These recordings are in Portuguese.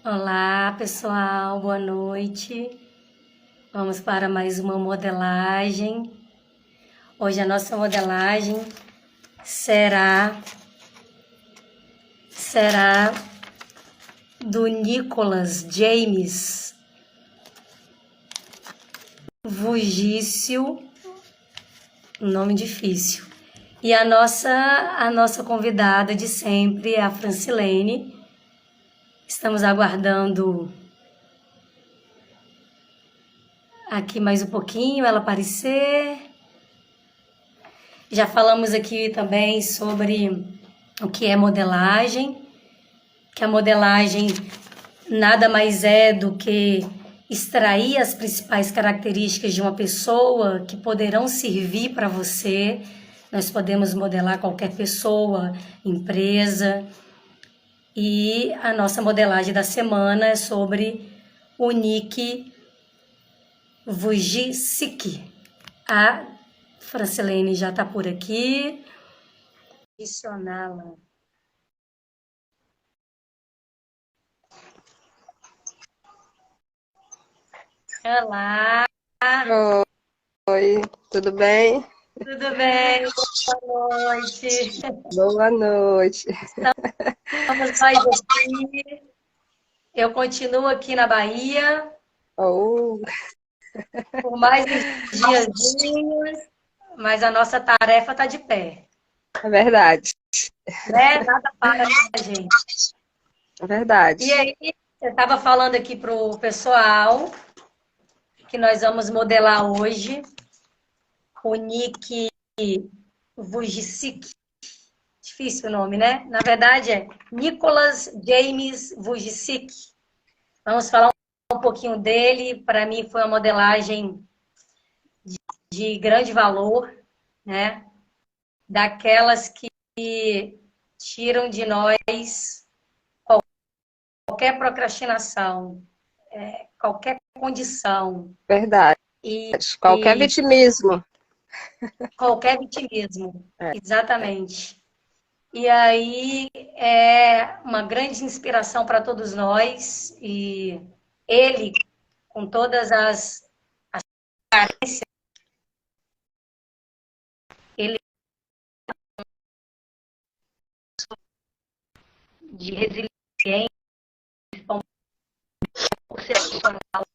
Olá, pessoal, boa noite. Vamos para mais uma modelagem. Hoje a nossa modelagem será do Nicholas James Vugício, nome difícil. E a nossa convidada de sempre é a Francilene. Estamos aguardando aqui mais um pouquinho ela aparecer. Já falamos aqui também sobre o que é modelagem, que a modelagem nada mais é do que extrair as principais características de uma pessoa que poderão servir para você. Nós podemos modelar qualquer pessoa, empresa. E a nossa modelagem da semana é sobre o Nick Vujicic. A Francilene já está por aqui. Adicioná-la. Olá, Oi, tudo bem? tudo bem? Boa noite. Boa noite. Estamos nós aqui. Eu continuo aqui na Bahia Oh, por mais uns diazinhos, mas a nossa tarefa está de pé, é verdade, né? Nada para a gente. é verdade. E aí, eu estava falando aqui para o pessoal que nós vamos modelar hoje o Nick Vujicic. Difícil o nome, né? Na verdade é Nicholas James Vujicic. Vamos falar um pouquinho dele. Para mim foi uma modelagem de grande valor, né? Daquelas que tiram de nós qualquer procrastinação, qualquer condição Verdade. e, Qualquer e vitimismo. qualquer vitimismo. É, Exatamente. E aí é uma grande inspiração para todos nós. E ele, com todas as carências, ele de resiliência, por ser profissional,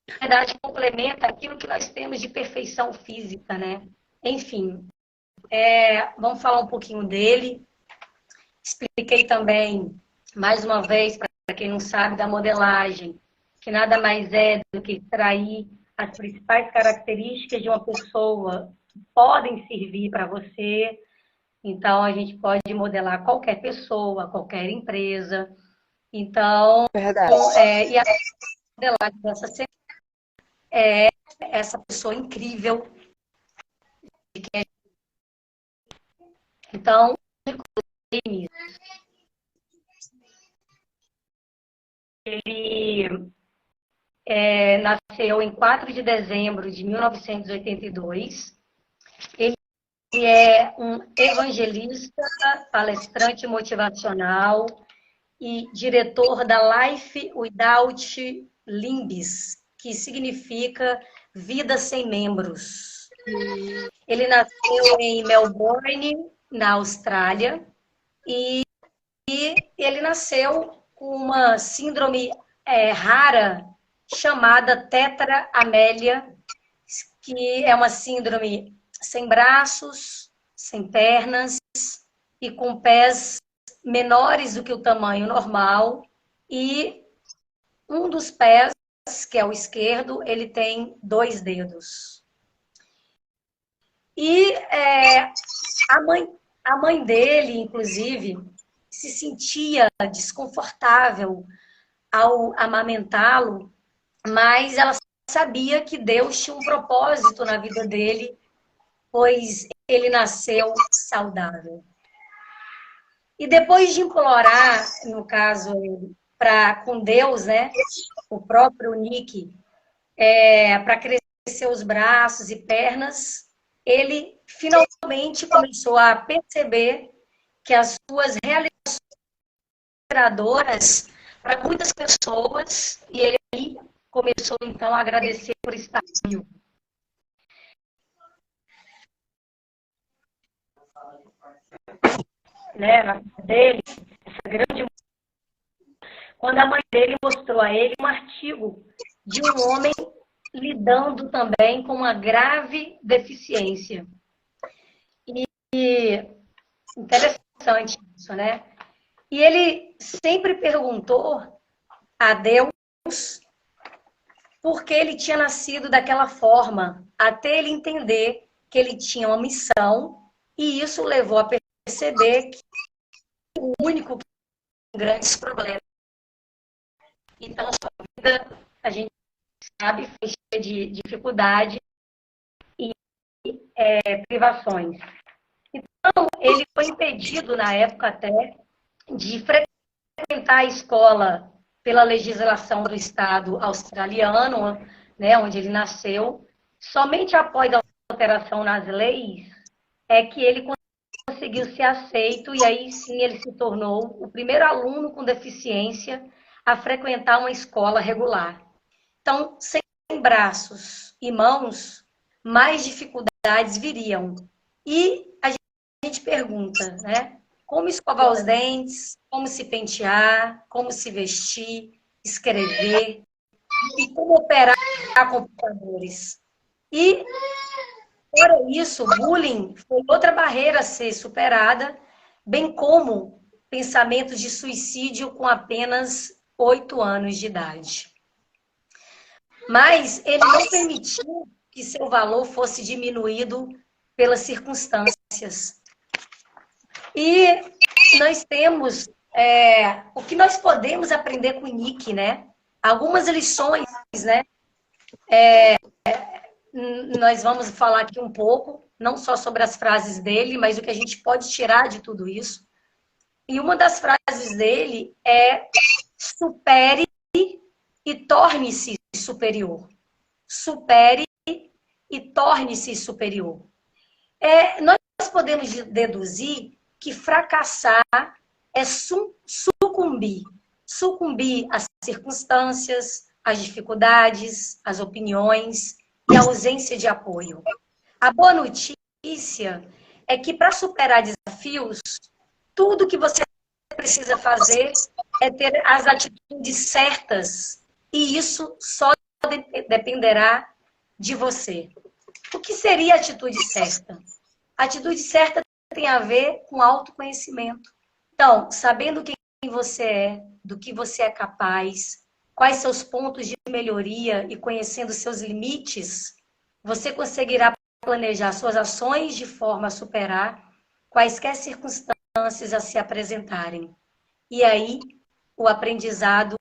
na verdade complementa aquilo que nós temos de perfeição física, né? Enfim, vamos falar um pouquinho dele. Expliquei também, mais uma vez, para quem não sabe, da modelagem, que nada mais é do que extrair as principais características de uma pessoa que podem servir para você. Então, a gente pode modelar qualquer pessoa, qualquer empresa. Então, verdade. e a modelagem dessa semana é essa pessoa incrível. Então, ele nasceu em 4 de dezembro de 1982. Ele é um evangelista, palestrante motivacional e diretor da Life Without Limbs, que significa Vida Sem Membros. Ele nasceu em Melbourne, na Austrália, e ele nasceu com uma síndrome rara chamada Tetra Amélia, que é uma síndrome sem braços, sem pernas e com pés menores do que o tamanho normal. E um dos pés, que é o esquerdo, ele tem 2 dedos. E a mãe dele, inclusive, se sentia desconfortável ao amamentá-lo, mas ela sabia que Deus tinha um propósito na vida dele, pois ele nasceu saudável. E depois de implorar, no caso, com Deus, né, o próprio Nick, para crescer os braços e pernas, ele finalmente começou a perceber que as suas realizações para muitas pessoas, e ele aí começou então a agradecer por estar vivo. Né, na vida dele, essa grande... Quando a mãe dele mostrou a ele um artigo de um homem lidando também com uma grave deficiência. E interessante isso, né? E ele sempre perguntou a Deus por que ele tinha nascido daquela forma, até ele entender que ele tinha uma missão, e isso levou a perceber que o único que tem grandes problemas. Então, a sua vida, a gente sabe, foi cheia de dificuldade e privações. Então, ele foi impedido, na época até, de frequentar a escola pela legislação do Estado australiano, né, onde ele nasceu. Somente após a alteração nas leis é que ele conseguiu ser aceito, e aí sim ele se tornou o primeiro aluno com deficiência a frequentar uma escola regular. Então, sem braços e mãos, mais dificuldades viriam. E a gente pergunta, né? Como escovar os dentes, como se pentear, como se vestir, escrever e como operar computadores. E, fora isso, bullying foi outra barreira a ser superada, bem como pensamentos de suicídio com apenas 8 anos de idade. Mas ele não permitiu que seu valor fosse diminuído pelas circunstâncias. E nós temos o que nós podemos aprender com o Nick, né? Algumas lições, né? Nós vamos falar aqui um pouco, não só sobre as frases dele, mas o que a gente pode tirar de tudo isso. E uma das frases dele é: supere e torne-se superior. Supere e torne-se superior. Nós podemos deduzir que fracassar é sucumbir. Sucumbir às circunstâncias, às dificuldades, às opiniões e à ausência de apoio. A boa notícia é que para superar desafios, tudo que você precisa fazer é ter as atitudes certas, e isso só dependerá de você. O que seria a atitude certa? A atitude certa tem a ver com autoconhecimento. Então, sabendo quem você é, do que você é capaz, quais seus pontos de melhoria e conhecendo seus limites, você conseguirá planejar suas ações de forma a superar quaisquer circunstâncias a se apresentarem. E aí, o aprendizado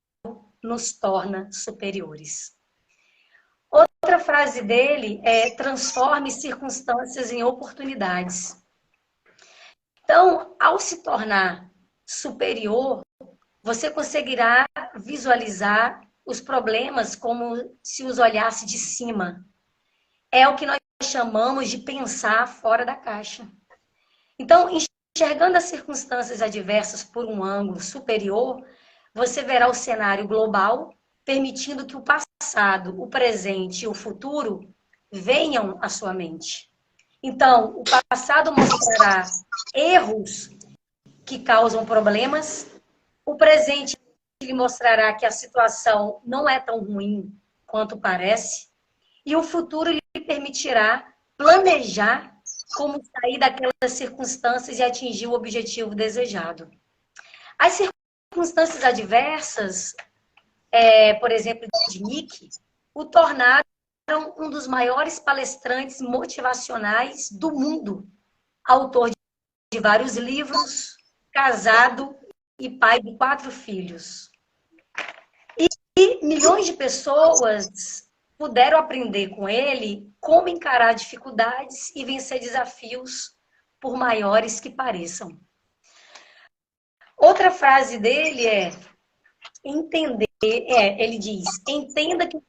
nos torna superiores. Outra frase dele é: transforme circunstâncias em oportunidades. Então, ao se tornar superior, você conseguirá visualizar os problemas como se os olhasse de cima. É o que nós chamamos de pensar fora da caixa. Então, enxergando as circunstâncias adversas por um ângulo superior, você verá o cenário global, permitindo que o passado, o presente e o futuro venham à sua mente. Então, o passado mostrará erros que causam problemas, o presente lhe mostrará que a situação não é tão ruim quanto parece, e o futuro lhe permitirá planejar como sair daquelas circunstâncias e atingir o objetivo desejado. As circunstâncias adversas, por exemplo, de Nick, o tornaram um dos maiores palestrantes motivacionais do mundo, autor de vários livros, casado e pai de 4 filhos. E milhões de pessoas puderam aprender com ele como encarar dificuldades e vencer desafios, por maiores que pareçam. Outra frase dele é entender, ele diz: entenda que o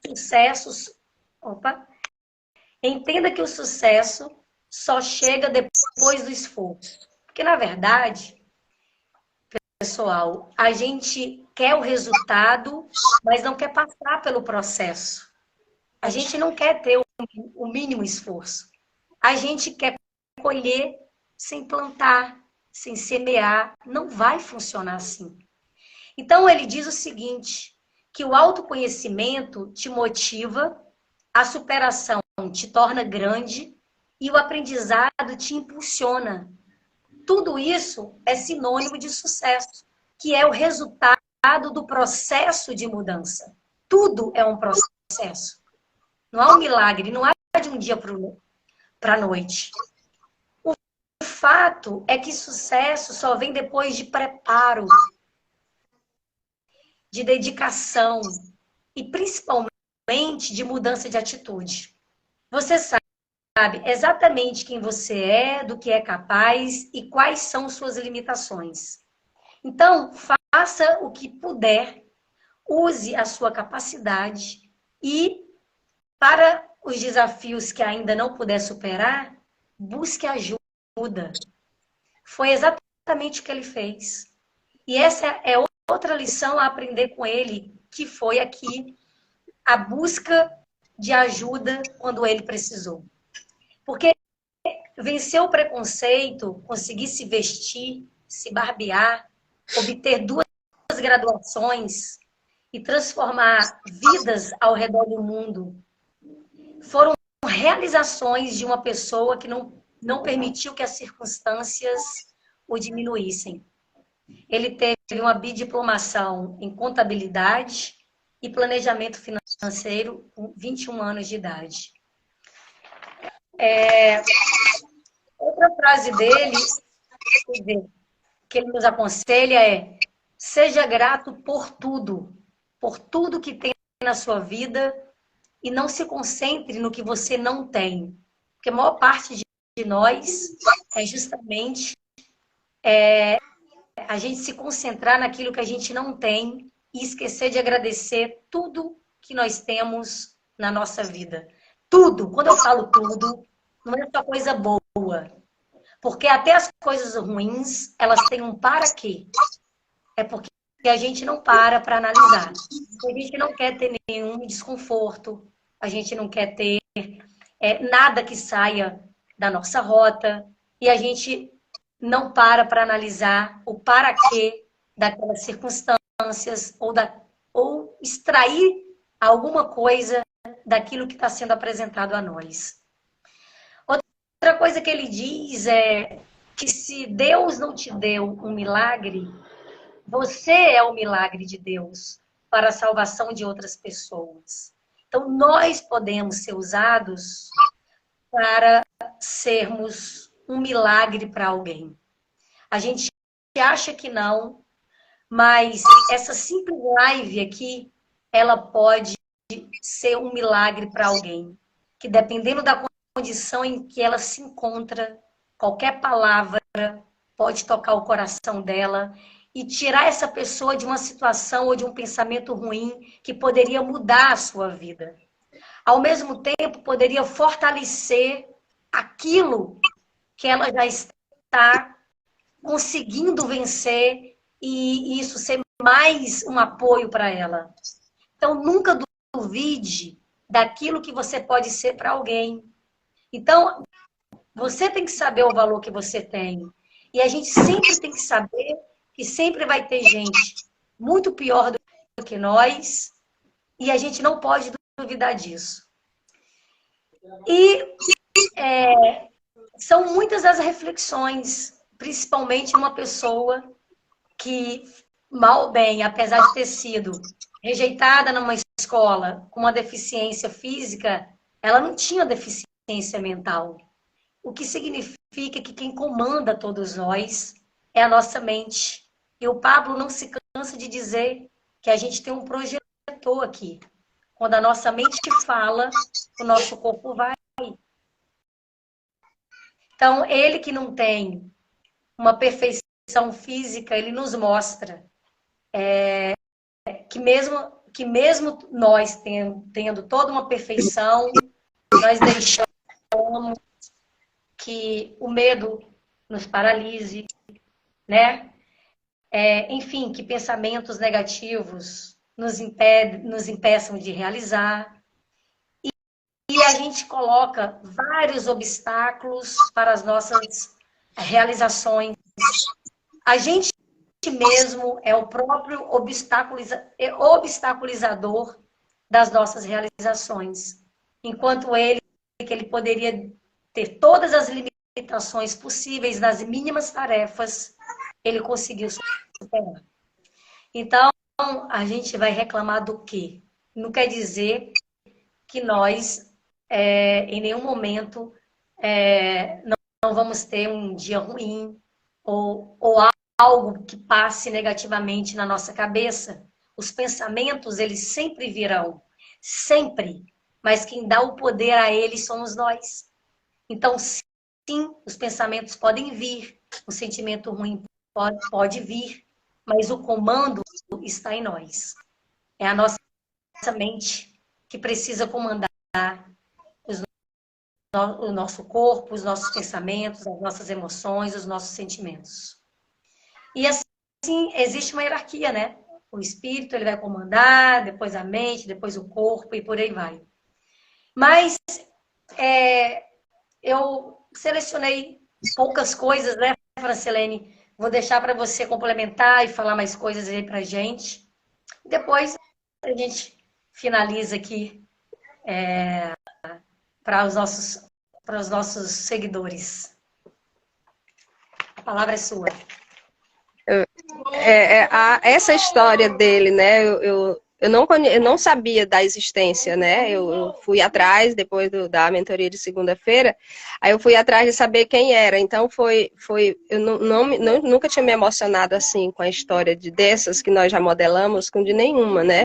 sucesso só chega depois do esforço. Porque, na verdade, pessoal, a gente quer o resultado, mas não quer passar pelo processo. A gente não quer ter o mínimo esforço. A gente quer colher sem plantar, sem semear. Não vai funcionar assim. Então, ele diz o seguinte, que o autoconhecimento te motiva, a superação te torna grande e o aprendizado te impulsiona. Tudo isso é sinônimo de sucesso, que é o resultado do processo de mudança. Tudo é um processo. Não há um milagre, não há de um dia para a noite. O fato é que sucesso só vem depois de preparo, de dedicação e principalmente de mudança de atitude. Você sabe exatamente quem você é, do que é capaz e quais são suas limitações. Então, faça o que puder, use a sua capacidade e, para os desafios que ainda não puder superar, busque ajuda. Foi exatamente o que ele fez. E essa é outra lição a aprender com ele, que foi aqui a busca de ajuda quando ele precisou. Porque vencer o preconceito, conseguir se vestir, se barbear, obter 2 graduações e transformar vidas ao redor do mundo, foram realizações de uma pessoa que não permitiu que as circunstâncias o diminuíssem. Ele teve uma bidiplomação em contabilidade e planejamento financeiro com 21 anos de idade. Outra frase dele, que ele nos aconselha é: seja grato por tudo que tem na sua vida e não se concentre no que você não tem. Porque a maior parte de nós é justamente a gente se concentrar naquilo que a gente não tem e esquecer de agradecer tudo que nós temos na nossa vida. Tudo. Quando eu falo tudo, não é só coisa boa. Porque até as coisas ruins, elas têm um para quê. É porque a gente não para analisar. A gente não quer ter nenhum desconforto. A gente não quer ter nada que saia da nossa rota. E a gente não para analisar o para quê daquelas circunstâncias ou extrair alguma coisa daquilo que está sendo apresentado a nós. Outra coisa que ele diz é que se Deus não te deu um milagre, você é o milagre de Deus para a salvação de outras pessoas. Então, nós podemos ser usados para sermos um milagre para alguém. A gente acha que não, mas essa simples live aqui, ela pode ser um milagre para alguém. Que dependendo da condição em que ela se encontra, qualquer palavra pode tocar o coração dela e tirar essa pessoa de uma situação ou de um pensamento ruim que poderia mudar a sua vida. Ao mesmo tempo, poderia fortalecer aquilo que ela já está conseguindo vencer e isso ser mais um apoio para ela. Então, nunca duvide daquilo que você pode ser para alguém. Então, você tem que saber o valor que você tem. E a gente sempre tem que saber que sempre vai ter gente muito pior do que nós e a gente não pode duvidar disso. E são muitas as reflexões, principalmente uma pessoa que, mal ou bem, apesar de ter sido rejeitada numa escola com uma deficiência física, ela não tinha deficiência mental. O que significa que quem comanda todos nós é a nossa mente. E o Pablo não se cansa de dizer que a gente tem um projetor aqui. Quando a nossa mente fala, o nosso corpo vai. Então, ele que não tem uma perfeição física, ele nos mostra que mesmo nós tendo toda uma perfeição, nós deixamos que o medo nos paralise, né? enfim, que pensamentos negativos nos impeçam de realizar. E a gente coloca vários obstáculos para as nossas realizações. A gente mesmo é o próprio obstaculizador das nossas realizações. Enquanto que ele poderia ter todas as limitações possíveis nas mínimas tarefas, ele conseguiu superar. Então, a gente vai reclamar do quê? Não quer dizer que nós, em nenhum momento, não vamos ter um dia ruim ou algo que passe negativamente na nossa cabeça. Os pensamentos, eles sempre virão, sempre. Mas quem dá o poder a eles somos nós. Então, sim, os pensamentos podem vir, o sentimento ruim pode vir, mas o comando está em nós. É a nossa mente que precisa comandar o nosso corpo, os nossos pensamentos, as nossas emoções, os nossos sentimentos. E assim, existe uma hierarquia, né? O espírito, ele vai comandar, depois a mente, depois o corpo e por aí vai. Mas eu selecionei poucas coisas, né, Francilene? Vou deixar para você complementar e falar mais coisas aí pra gente. Depois a gente finaliza aqui para os nossos seguidores. A palavra é sua. Essa história dele, né? Eu não sabia da existência, né? Eu fui atrás, depois da mentoria de segunda-feira, aí eu fui atrás de saber quem era. Então eu nunca tinha me emocionado assim com a história dessas que nós já modelamos, com de nenhuma, né?